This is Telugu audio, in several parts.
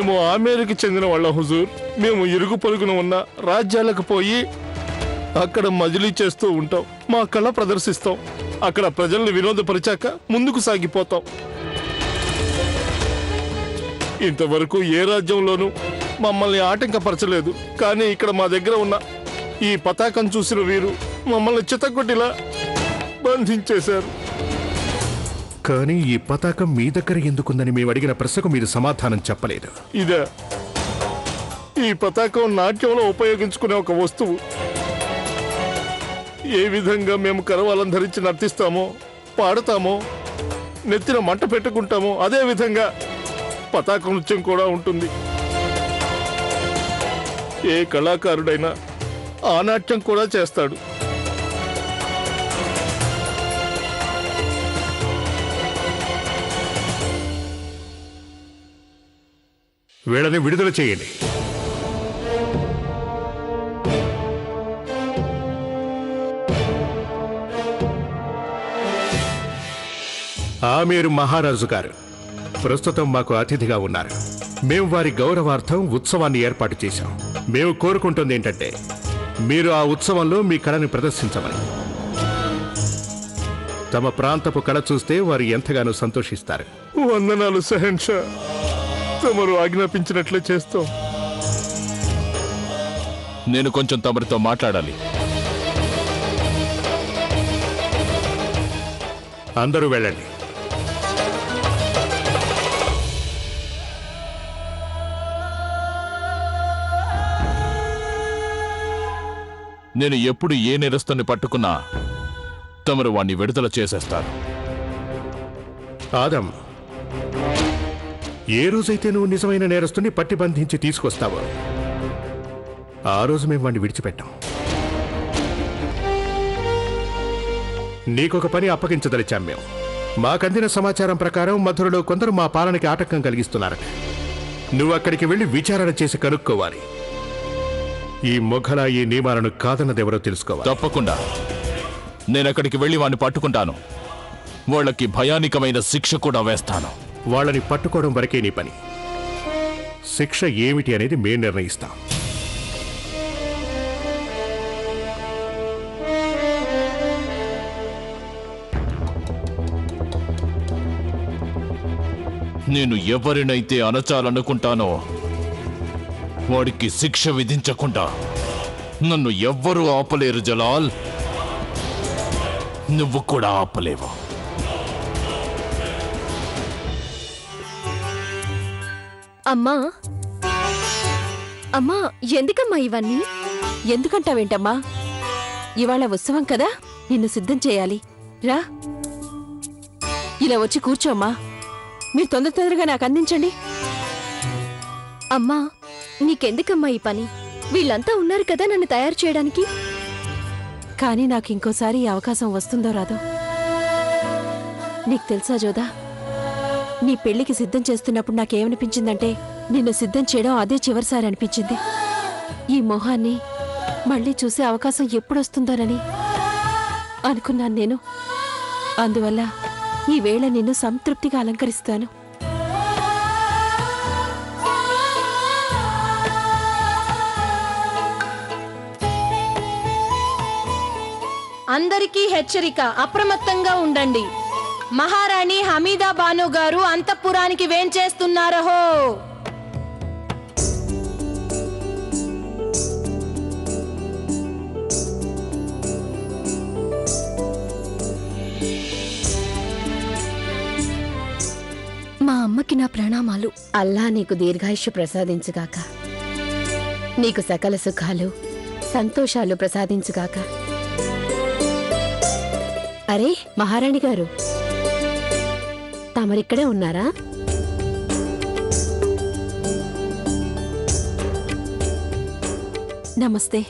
మేము ఆమేరుకి చెందిన వాళ్ళ హుజూర్. మేము ఇరుగు పొరుగున ఉన్న రాజ్యాలకు పోయి అక్కడ మజిలీ చేస్తూ ఉంటాం. మా కళ ప్రదర్శిస్తాం. అక్కడ ప్రజల్ని వినోదపరిచాక ముందుకు సాగిపోతాం. ఇంతవరకు ఏ రాజ్యంలోనూ మమ్మల్ని ఆటంకపరచలేదు. కానీ ఇక్కడ మా దగ్గర ఉన్న ఈ పతాకం చూసిన వీరు మమ్మల్ని చితకొట్టిలా బంధించేశారు. కానీ ఈ పతాకం మీ దగ్గర ఎందుకుందని మేము అడిగిన ప్రశ్నకు మీరు సమాధానం చెప్పలేదు. ఇదే ఈ పతాకం నాట్యంలో ఉపయోగించుకునే ఒక వస్తువు. ఏ విధంగా మేము కరవాలం ధరించి నర్తిస్తామో, పాడతామో, నెత్తిన మంట పెట్టుకుంటామో అదే విధంగా పతాక నృత్యం కూడా ఉంటుంది. ఏ కళాకారుడైనా ఆ నాట్యం కూడా చేస్తాడు. వీళ్ళని విడుదల చేయండి. ఆమేరు మహారాజు గారు ప్రస్తుతం మాకు అతిథిగా ఉన్నారు. మేము వారి గౌరవార్థం ఉత్సవాన్ని ఏర్పాటు చేశాం. మేము కోరుకుంటుంది ఏంటంటే మీరు ఆ ఉత్సవంలో మీ కళని ప్రదర్శించమని. తమ ప్రాంతపు కళ చూస్తే వారు ఎంతగానో సంతోషిస్తారు. వందనాలు షహన్షా. తమరు ఆజ్ఞాపించినట్లే చేస్తాం. నేను కొంచెం తమరితో మాట్లాడాలి. అందరూ వెళ్ళండి. నేను ఎప్పుడు ఏ నేరస్తుని పట్టుకున్నా తమరు వాణ్ణి విడుదల చేసేస్తారు. ఆదం, ఏ రోజైతే నువ్వు నిజమైన నేరస్తుని పట్టి బంధించి తీసుకొస్తావో ఆ రోజు మేము వాడిని విడిచిపెట్టాం. నీకొక పని అప్పగించదలిచాం. మేము మాకందిన సమాచారం ప్రకారం మధురలో కొందరు మా పాలనకి ఆటంకం కలిగిస్తున్నారట. నువ్వు అక్కడికి వెళ్ళి విచారణ చేసి కనుక్కోవాలి. ఈ మొఘలా ఈ నియమాలను కాదన్నదెవరో తెలుసుకోవాలి. తప్పకుండా నేనక్కడికి వెళ్ళి వాణ్ణి పట్టుకుంటాను. వాళ్ళకి భయానికమైన శిక్ష కూడా వేస్తాను. వాళ్ళని పట్టుకోవడం వరకే నీ పని. శిక్ష ఏమిటి అనేది మేము నిర్ణయిస్తాం. నేను ఎవరినైతే అణచాలనుకుంటానో వాడికి శిక్ష విధించకుండా నన్ను ఎవ్వరూ ఆపలేరు జలాల్. నువ్వు కూడా ఆపలేవు. అమ్మా అమ్మా, ఎందుకమ్మా ఇవన్నీ? ఎందుకంటావేంటమ్మా? ఇవాళ ఉత్సవం కదా, నిన్ను సిద్ధం చేయాలి. రా, ఇలా వచ్చి కూర్చోమ్మా. మీరు తొందరగా నాకు అందించండి. అమ్మా, నీకెందుకమ్మా ఈ పని? వీళ్ళంతా ఉన్నారు కదా నన్ను తయారు చేయడానికి. కానీ నాకు ఇంకోసారి ఈ అవకాశం వస్తుందో రాదో. నీకు తెలుసా జోదా, నీ పెళ్లికి సిద్ధం చేస్తున్నప్పుడు నాకేమనిపించిందంటే నిన్ను సిద్ధం చేయడం అదే చివరిసారి అనిపించింది. ఈ మొహాన్ని మళ్ళీ చూసే అవకాశం ఎప్పుడొస్తుందోనని అనుకున్నాను నేను. అందువల్ల ఈ వేళ నిన్ను సంతృప్తిగా అలంకరిస్తాను. అందరికీ హెచ్చరిక, అప్రమత్తంగా ఉండండి. మహారాణి హమీదా బాను గారు అంతఃపురానికి వేంచేస్తున్నారహో. మా అమ్మకి నా ప్రణామాలు. అల్లా నీకు దీర్ఘాయుష్య ప్రసాదించుగాక. నీకు సకల సుఖాలు సంతోషాలు ప్రసాదించుగాక. అరే మహారాణి గారు, తమరిక్కడే ఉన్నారా? నమస్తే.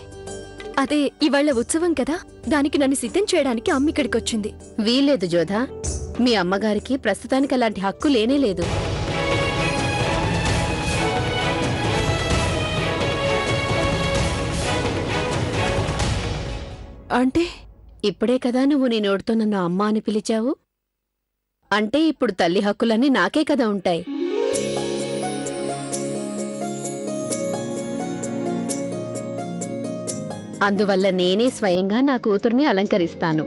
అదే ఇవాళ ఉత్సవం కదా, దానికి నన్ను సిద్ధం చేయడానికి అమ్మ ఇక్కడికొచ్చింది. వీల్లేదు జోధా, మీ అమ్మగారికి ప్రస్తుతానికి అలాంటి హక్కు లేనే లేదు. అంటే ఇప్పుడే కదా నువ్వు నీ నోటితో నన్ను అమ్మ అని పిలిచావు. అంటే ఇప్పుడు తల్లి హక్కులన్నీ నాకే కదా ఉంటాయి. అందువల్ల నేనే స్వయంగా నా కూతుర్ని అలంకరిస్తాను.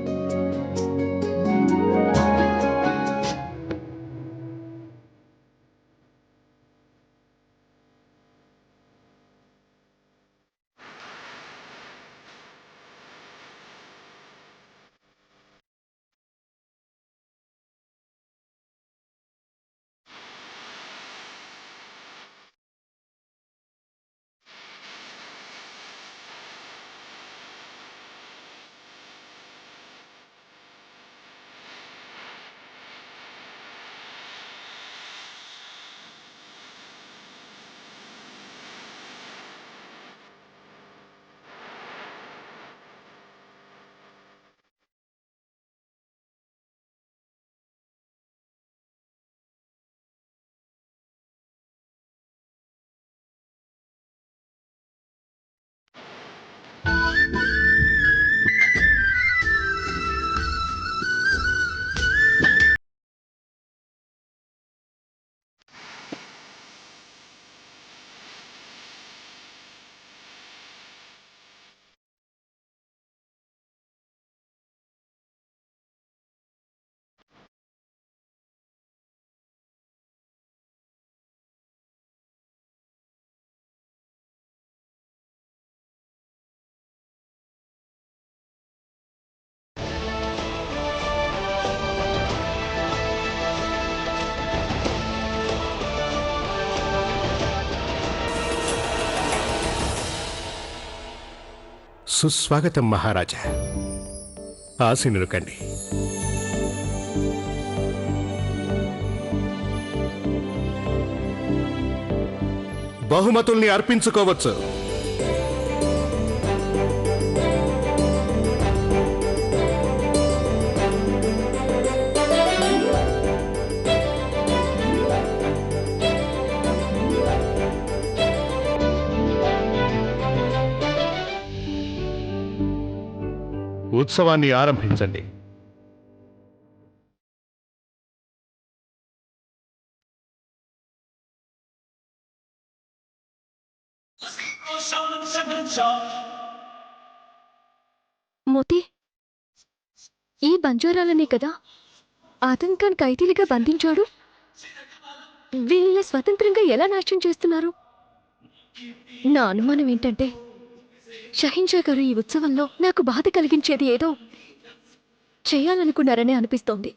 సుస్వాగతం మహారాజా. ఆసీనులు కండి. బహుమతుల్ని అర్పించుకోవచ్చు. ఉత్సవాన్ని ఆరంభించండి. మోతి, ఈ బంజారాలనే కదా ఆదం ఖాన్ ఖైదీలుగా బంధించాడు. వీళ్ళని స్వతంత్రంగా ఎలా నాశనం చేస్తున్నారు? నా అనుమానం ఏంటంటే షహిన్షా గారు ఈ ఉత్సవంలో నాకు బాధ కలిగించేది ఏదో చేయాలనుకున్నారనే అనిపిస్తోంది.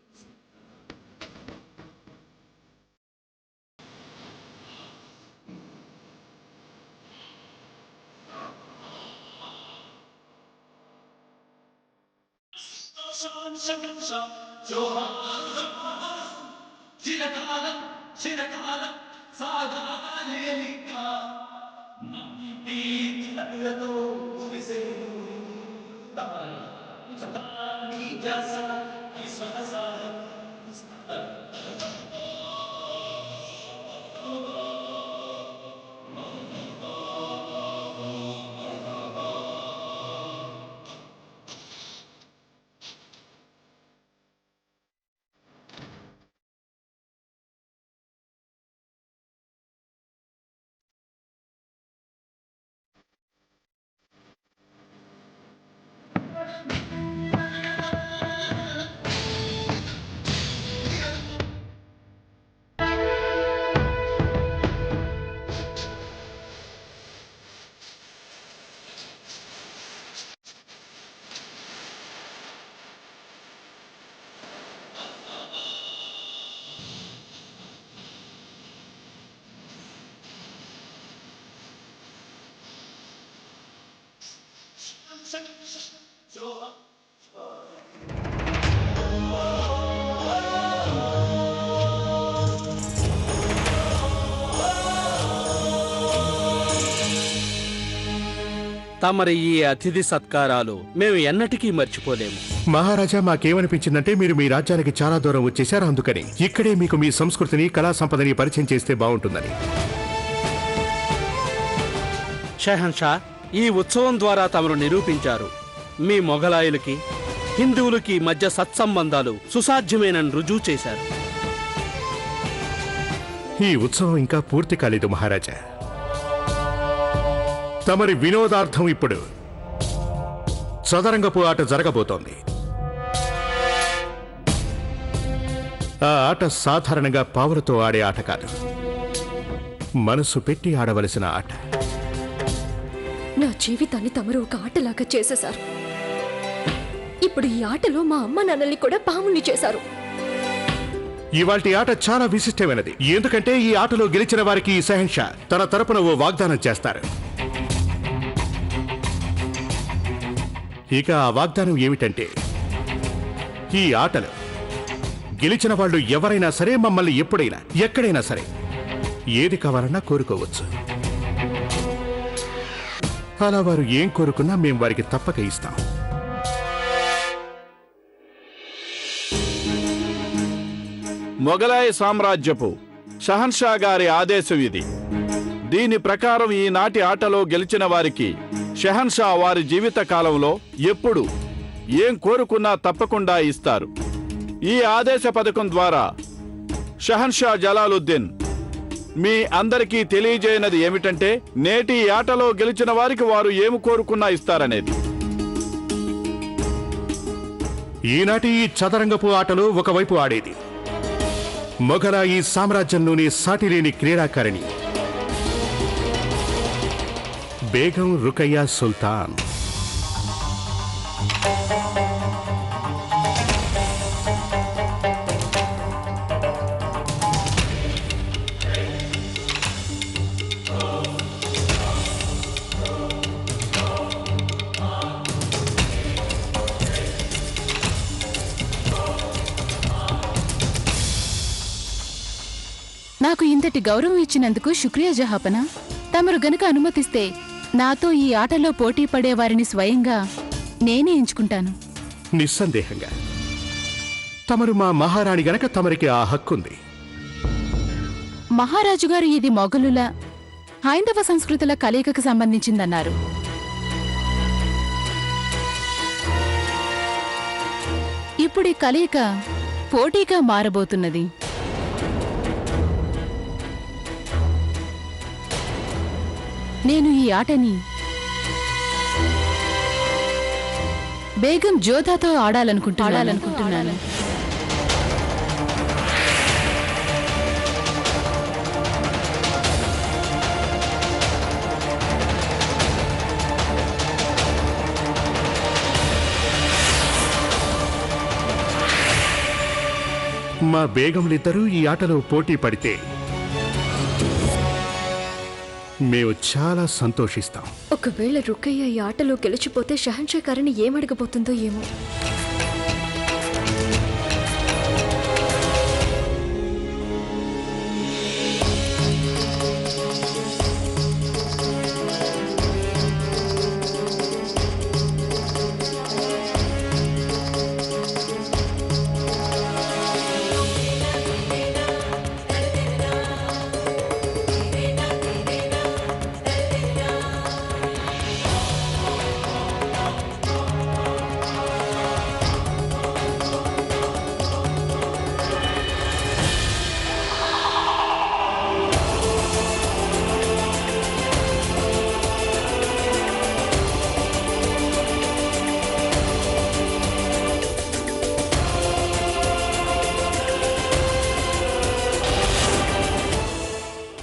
తమరి ఈ అతిథి సత్కారాలు మేము ఎన్నటికీ మర్చిపోలేము. మహారాజా, మాకేమనిపించిందంటే మీరు మీ రాజ్యానికి చాలా దూరం వచ్చేశారు. అందుకని ఇక్కడే మీకు మీ సంస్కృతిని, కళా సంపదని పరిచయం చేస్తే బాగుంటుందని. షహన్షా, ఈ ఉత్సవం ద్వారా తమరు నిరూపించారు మీ మొఘలాయులకి హిందువులకి మధ్య సత్సంబంధాలు సుసాధ్యమేనని రుజువు చేశారు. ఈ ఉత్సవం ఇంకా పూర్తి కాలేదు మహారాజా. తమరి వినోదార్థం ఇప్పుడు చదరంగపు ఆట జరగబోతోంది. ఆ ఆట సాధారణంగా పావులతో ఆడే ఆట కాదు, మనసు పెట్టి ఆడవలసిన ఆట. నా జీవితాన్ని తమరు ఒక ఆటలాగా చేసేశారు. ఇప్పుడు ఈ ఆటలో మా అమ్మ నాన్నల్ని కూడా పాముల్ని చేశారు. ఇవాల్టి ఆట చాలా విశిష్టమైనది, ఎందుకంటే ఈ ఆటలో గెలిచిన వారికి ఈ షహన్షా తన తరపున ఓ వాగ్దానం చేస్తారు. ఇక ఆ వాగ్దానం ఏమిటంటే, ఈ ఆటలో గెలిచిన వాళ్ళు ఎవరైనా సరే మమ్మల్ని ఎప్పుడైనా ఎక్కడైనా సరే ఏది కావాలన్నా కోరుకోవచ్చు. అలా వారు ఏం కోరుకున్నా మేం వారికి తప్పక ఇస్తాం. మొఘలాయి సామ్రాజ్యపు షహన్షా గారి ఆదేశం ఇది. దీని ప్రకారం ఈనాటి ఆటలో గెలిచిన వారికి షహన్షా వారి జీవిత కాలంలో ఎప్పుడు ఏం కోరుకున్నా తప్పకుండా ఇస్తారు. ఈ ఆదేశ పథకం ద్వారా షహన్షా జలాలుద్దీన్ మీ అందరికీ తెలియజేయనది ఏమిటంటే, నేటి ఆటలో గెలిచిన వారికి వారు ఏమి కోరుకున్నా ఇస్తారనేది. ఈనాటి ఈ చదరంగపు ఆటలో ఒకవైపు ఆడేది మొఘలాయి సామ్రాజ్యంలోని సాటిలేని క్రీడాకారిణి బేగం రుకయ్యా సుల్తాన్. నాకు ఇంతటి గౌరవం ఇచ్చినందుకు శుక్రియా జహాపనా. తమరు గనుక అనుమతిస్తే నాతో ఈ ఆటలో పోటీ పడే వారిని స్వయంగా నేనే ఎంచుకుంటాను. నిస్సందేహంగా తమరు మా మహారాణి గనక తమరికి ఆ హక్కుంది. మహారాజు గారు ఇది మొఘలుల హైందవ సంస్కృతుల కలయికకు సంబంధించిందన్నారు. ఇప్పుడు ఈ కలయిక పోటీగా మారబోతున్నది. నేను ఈ ఆటని బేగం జోధాతో ఆడాలనుకుంటున్నాను. మా బేగంలిద్దరూ ఈ ఆటలో పోటీ పడితే మేము చాలా సంతోషిస్తాం. ఒకవేళ రుకయ్య ఈ ఆటలో గెలిచిపోతే షహన్షా గారిని ఏమడగబోతుందో ఏమో.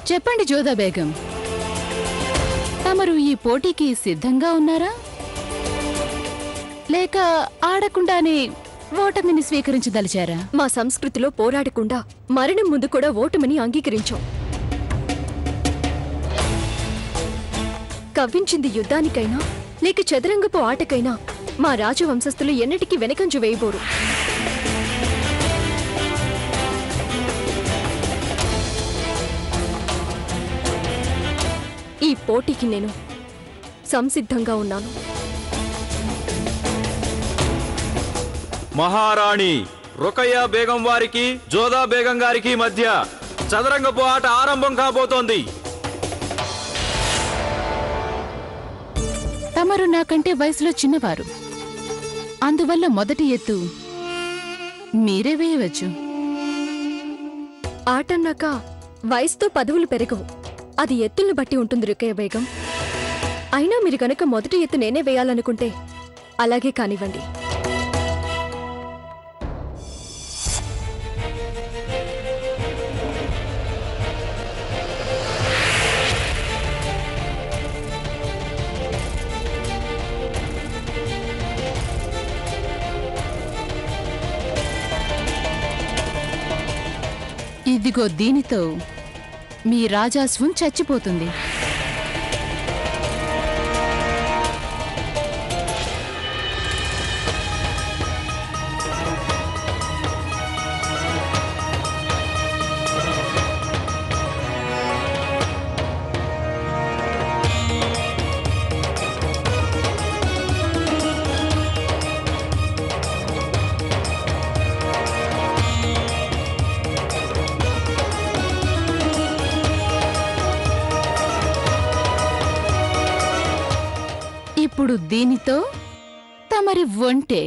చెప్పండి జోధా బేగం, తమరు ఈ పోటీకి సిద్ధంగా ఉన్నారా, లేక ఆడకుండానే ఓటమిని స్వీకరించదలిచారా? మా సంస్కృతిలో పోరాడకుండా మరణం ముందు కూడా ఓటమిని అంగీకరించాం. కవ్వించింది యుద్ధానికైనా లేక చదరంగపు ఆటకైనా మా రాజవంశస్థులు ఎన్నటికీ వెనకంజు వేయబోరు. ఈ పోటీకి నేను సంసిద్ధంగా ఉన్నాను. మహారాణి రుకయ్యా బేగం వారికి జోధా బేగం గారికి మధ్య చదరంగపు ఆట ఆరంభం కాబోతోంది. తమరు నాకంటే వయసులో చిన్నవారు, అందువల్ల మొదటి ఎత్తు మీరే వేయవచ్చు. ఆటన్నాక వయసుతో పదవులు పెరగవు, అది ఎత్తుల్ని బట్టి ఉంటుంది రుకయ్య బేగం. అయినా మీరు గనక మొదటి ఎత్తు నేనే వేయాలనుకుంటే అలాగే కానివ్వండి. ఇదిగో దీనితో మీ రాజాస్వం చచ్చిపోతుంది. ఇప్పుడు దీనితో తమరి ఒంటే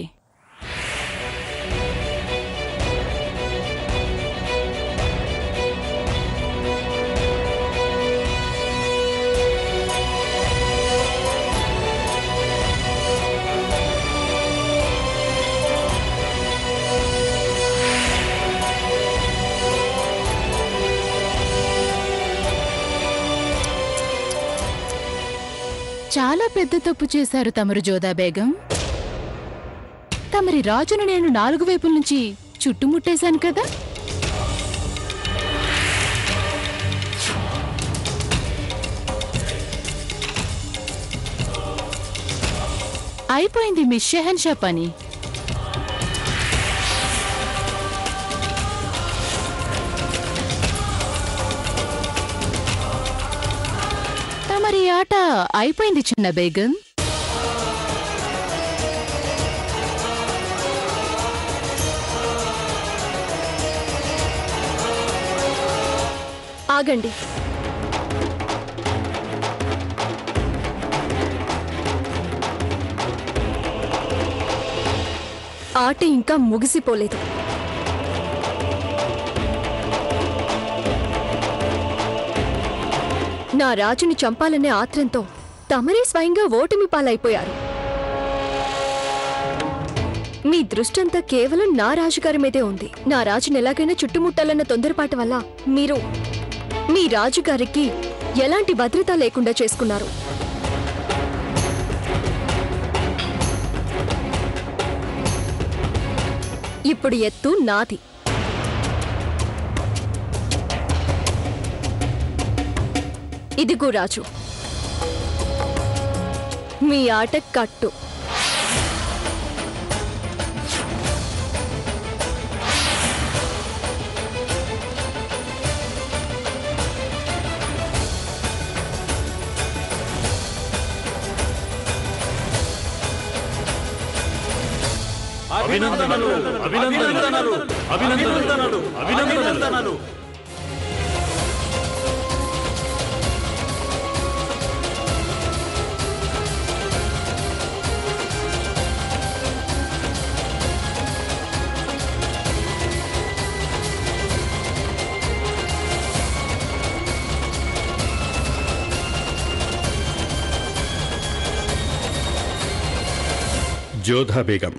చాలా పెద్ద తప్పు చేశారు తమరు జోదా బేగం. తమరి రాజును నేను 4 వైపుల నుంచి చుట్టుముట్టేశాను కదా. అయిపోయింది మీ షెహన్షా పని. తమరి ఆట అయిపోయింది చిన్న బేగం. ఆగండి. ఆట ఇంకా ముగిసిపోలేదు. నా రాజుని చంపాలనే ఆత్రంతో తమరే స్వయంగా ఓటమి పాలైపోయారు. మీ దృష్టంతా కేవలం నా రాజుగారి మీదే ఉంది. నా రాజుని ఎలాగైనా చుట్టుముట్టాలన్న తొందరపాటు వల్ల మీరు మీ రాజుగారికి ఎలాంటి భద్రత లేకుండా చేసుకున్నారు. ఇప్పుడు ఎత్తు నాది. ఇదిగో రాజు, మీ ఆట కట్టు. అభినందనలు అభినందనలు అభినందనలు అభినందనలు. జోధా బేగం,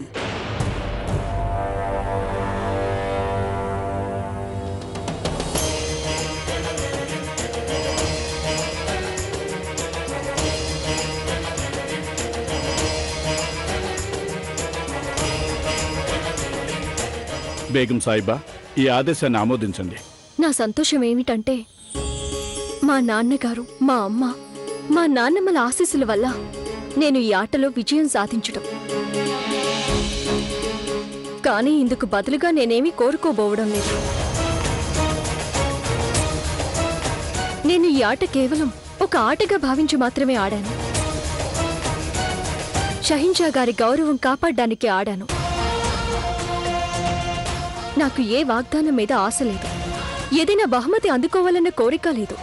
బేగం సాహిబా, ఈ ఆదేశాన్ని ఆమోదించండి. నా సంతోషం ఏమిటంటే మా నాన్నగారు, మా అమ్మ, మా నాన్నమ్మల ఆశీస్సుల వల్ల నేను ఈ ఆటలో విజయం సాధించడం. కానీ ఇందుకు బదులుగా నేనేమీ కోరుకోబోవడం లేదు. నేను ఈ ఆట కేవలం ఒక ఆటగా భావించి మాత్రమే ఆడాను. షహిన్షా గారి గౌరవం కాపాడడానికి ఆడాను. నాకు ఏ వాగ్దానం మీద ఆశ లేదు. ఏదైనా బహుమతి అందుకోవాలన్న కోరిక లేదు.